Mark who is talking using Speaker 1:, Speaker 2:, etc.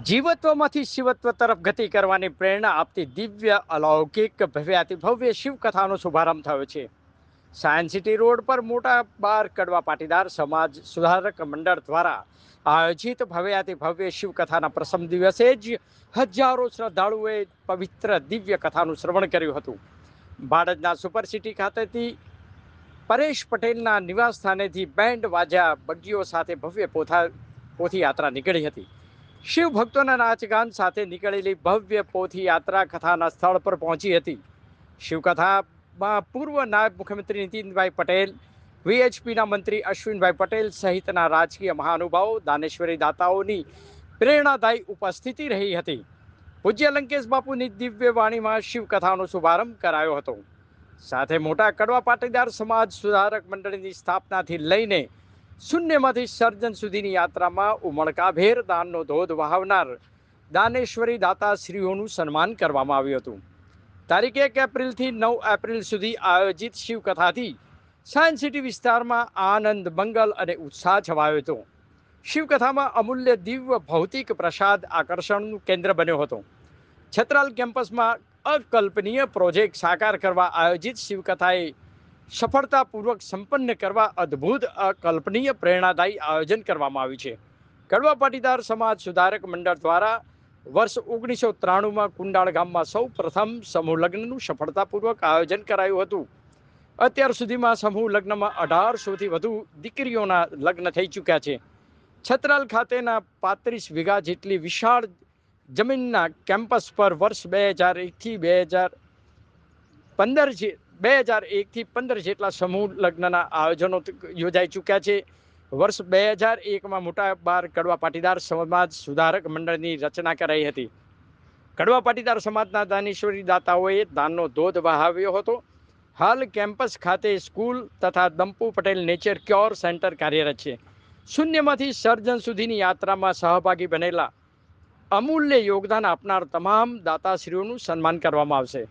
Speaker 1: જીવત્વમાંથી શિવત્વ તરફ ગતિ કરવાની પ્રેરણા આપતી દિવ્ય અલૌકિક ભવ્યાતિભવ્ય શિવકથાનો શુભારંભ થયો છે. સાયન્સ સિટી રોડ પર મોટા બાર કડવા પાટીદાર સમાજ સુધારક મંડળ દ્વારા આયોજિત ભવ્યાતિભવ્ય શિવકથાના પ્રથમ દિવસે જ હજારો શ્રદ્ધાળુઓએ પવિત્ર દિવ્ય કથાનું શ્રવણ કર્યું હતું. બાળજના સુપર સિટી ખાતેથી પરેશ પટેલના નિવાસ સ્થાનેથી બેન્ડ વાજા બગીઓ સાથે ભવ્ય પોથી યાત્રા નીકળી હતી. શિવ ભક્તોના નાચગાન સાથે નીકળેલી ભવ્ય પોથી યાત્રા કથાના સ્થળ પર પહોંચી હતી. શિવકથામાં પૂર્વ નાયબ મુખ્યમંત્રી નીતિનભાઈ પટેલ, વીએચપીના મંત્રી અશ્વિનભાઈ પટેલ સહિતના રાજકીય મહાનુભાવો, દાનેશ્વરી દાતાઓની પ્રેરણાદાયી ઉપસ્થિતિ રહી હતી. પૂજ્ય લંકેશ બાપુની દિવ્ય વાણીમાં શિવકથાનો શુભારંભ કરાયો હતો. સાથે મોટા કડવા પાટીદાર સમાજ સુધારક મંડળની સ્થાપનાથી લઈને શૂન્યમાંથી સર્જન સુધીની યાત્રામાં ઉમળકાભેર દાનનો ધોધ વહાવનાર દાનેશ્વરી દાતાશ્રીઓનું સન્માન કરવામાં આવ્યું હતું. તારીખ 1 એપ્રિલથી 9 એપ્રિલ સુધી આયોજિત શિવકથાથી સાયન્સ સિટી વિસ્તારમાં આનંદ, મંગલ અને ઉત્સાહ છવાયો હતો. શિવકથામાં અમૂલ્ય દિવ્ય ભૌતિક પ્રસાદ આકર્ષણનું કેન્દ્ર બન્યો હતો. છત્રાલ કેમ્પસમાં અકલ્પનીય પ્રોજેક્ટ સાકાર કરવા આયોજિત શિવકથાએ સફળતાપૂર્વક સંપન્ન કરવા અદ્ભુત અકલ્પનીય પ્રેરણાદાયી આયોજન કરવામાં આવ્યું છે. કડવા પાટીદાર સમાજ સુધારક મંડળ દ્વારા વર્ષ 1993માં કુંડાળ ગામમાં સૌ પ્રથમ સમૂહ લગ્નનું સફળતાપૂર્વક આયોજન કરાયું હતું. અત્યાર સુધીમાં સમૂહ લગ્નમાં 1800થી વધુ દીકરીઓના લગ્ન થઈ ચૂક્યા છે. છત્રાલ ખાતેના 35 વીઘા જેટલી વિશાળ જમીનના કેમ્પસ પર વર્ષ 2001થી 15 જેટલા સમૂહ લગ્નના આયોજનો યોજાઈ ચૂક્યા છે. વર્ષ 2001માં મોટા બાર કડવા પાટીદાર સમાજ સુધારક મંડળની રચના કરાઈ હતી. કડવા પાટીદાર સમાજના દાનેશ્વરી દાતાઓએ દાનનો ધોધ વહાવ્યો હતો. હાલ કેમ્પસ ખાતે સ્કૂલ તથા દંપુ પટેલ નેચર ક્યોર સેન્ટર કાર્યરત છે. શૂન્યમાંથી સર્જન સુધીની યાત્રામાં સહભાગી બનેલા અમૂલ્ય યોગદાન આપનાર તમામ દાતાશ્રીઓનું સન્માન કરવામાં આવશે.